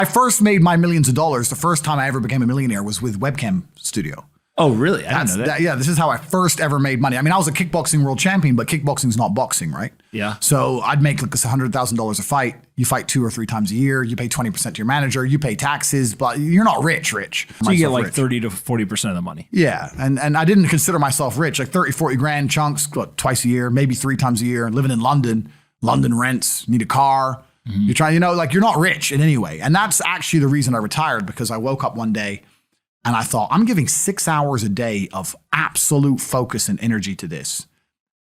I first made my millions of dollars. The first time I ever became a millionaire was with Webcam Studio. Oh, really? I didn't know that. Yeah, this is how I first ever made money. I mean, I was a kickboxing world champion, but kickboxing's not boxing, right? Yeah. So I'd make like $100,000 a fight. You fight 2 or 3 times a year. You pay 20% to your manager. You pay taxes, but you're not rich. So you get like 30 to 40% of the money. Yeah. And I didn't consider myself rich, like 30, 40 grand chunks, what, twice a year, maybe 3 times a year. Living in London rents, need a car. You're trying, like you're not rich in any way. And that's actually the reason I retired, because I woke up one day and I thought, I'm giving 6 hours a day of absolute focus and energy to this.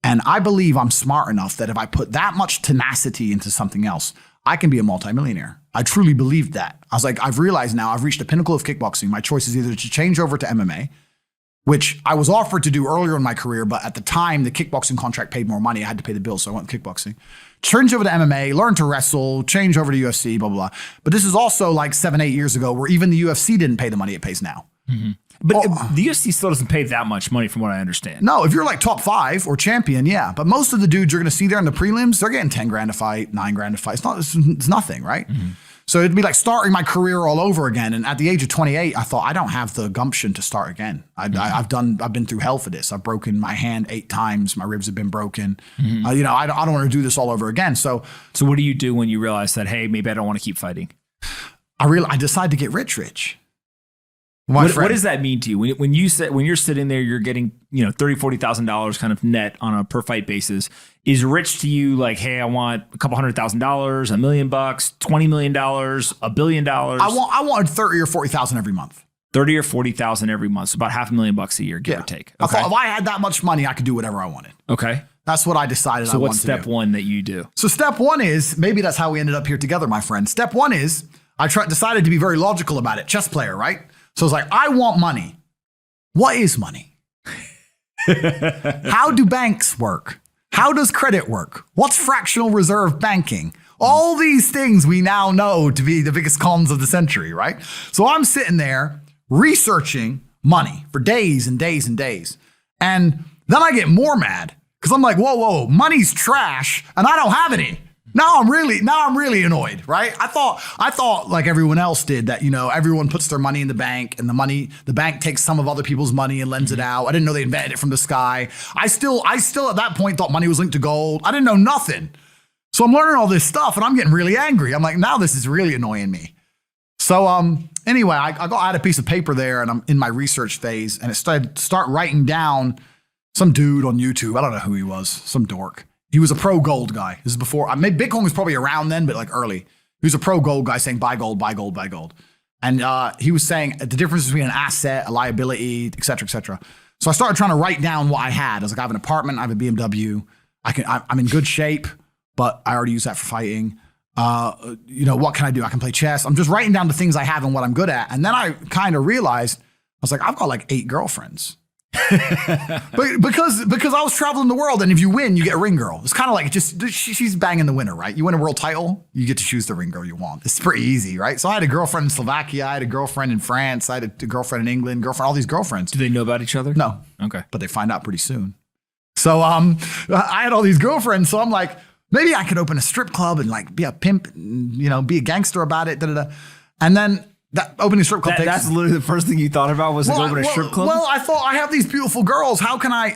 And I believe I'm smart enough that if I put that much tenacity into something else, I can be a multimillionaire. I truly believed that. I was like, I've realized now I've reached the pinnacle of kickboxing. My choice is either to change over to MMA, which I was offered to do earlier in my career, but at the time, the kickboxing contract paid more money. I had to pay the bills, so I went kickboxing. Change over to MMA, learn to wrestle, change over to UFC, blah, blah, blah. But this is also like 7, 8 years ago where even the UFC didn't pay the money it pays now. But the UFC still doesn't pay that much money from what I understand. No, if you're like top 5 or champion, yeah. But most of the dudes you're going to see there in the prelims, they're getting 10 grand a fight, 9 grand a fight. It's nothing, right? So it'd be like starting my career all over again. And at the age of 28, I thought, I don't have the gumption to start again. I've been through hell for this. I've broken my hand 8 times. My ribs have been broken. I don't want to do this all over again. So what do you do when you realize that, hey, maybe I don't want to keep fighting? I decided to get rich. What does that mean to you? When you're sitting there, you're getting, $30,000, $40,000 kind of net on a per fight basis. Is rich to you like, hey, I want a couple $100,000, $1 million, $20 million, $1 billion? I wanted 30 or 40,000 every month. 30 or 40,000 every month. So about $500,000 a year, give or take. Okay. I thought if I had that much money, I could do whatever I wanted. Okay. That's what I decided. So what's step 1 that you do? So step 1 is, maybe that's how we ended up here together, my friend. Step 1 is decided to be very logical about it. Chess player, right? So it's like, I want money. What is money? How do banks work? How does credit work? What's fractional reserve banking? All these things we now know to be the biggest cons of the century, right? So I'm sitting there researching money for days and days and days. And then I get more mad because I'm like, whoa, money's trash and I don't have any. Now I'm really annoyed, right? I thought like everyone else did that, everyone puts their money in the bank and the bank takes some of other people's money and lends it out. I didn't know they invented it from the sky. I still at that point thought money was linked to gold. I didn't know nothing. So I'm learning all this stuff and I'm getting really angry. I'm like, now this is really annoying me. So anyway, I had a piece of paper there and I'm in my research phase and it start writing down some dude on YouTube. I don't know who he was, some dork. He was a pro gold guy. This is before, Bitcoin was probably around then, but like early. He was a pro gold guy saying buy gold, buy gold, buy gold. And he was saying the difference between an asset, a liability, et cetera, et cetera. So I started trying to write down what I had. I was like, I have an apartment, I have a BMW. I'm in good shape, but I already use that for fighting. What can I do? I can play chess. I'm just writing down the things I have and what I'm good at. And then I kind of realized, I was like, I've got like 8 girlfriends. But because I was traveling the world, and if you win, you get a ring girl. It's kind of like she's banging the winner, right? You win a world title, you get to choose the ring girl you want. It's pretty easy, right? So I had a girlfriend in Slovakia, I had a girlfriend in France, I had a girlfriend in England, all these girlfriends. Do they know about each other? No. Okay. But they find out pretty soon. So I had all these girlfriends, so I'm like, maybe I could open a strip club and like be a pimp, and, be a gangster about it. And then that opening strip club that's literally the first thing you thought about was open a strip club? Well, I thought I have these beautiful girls. How can I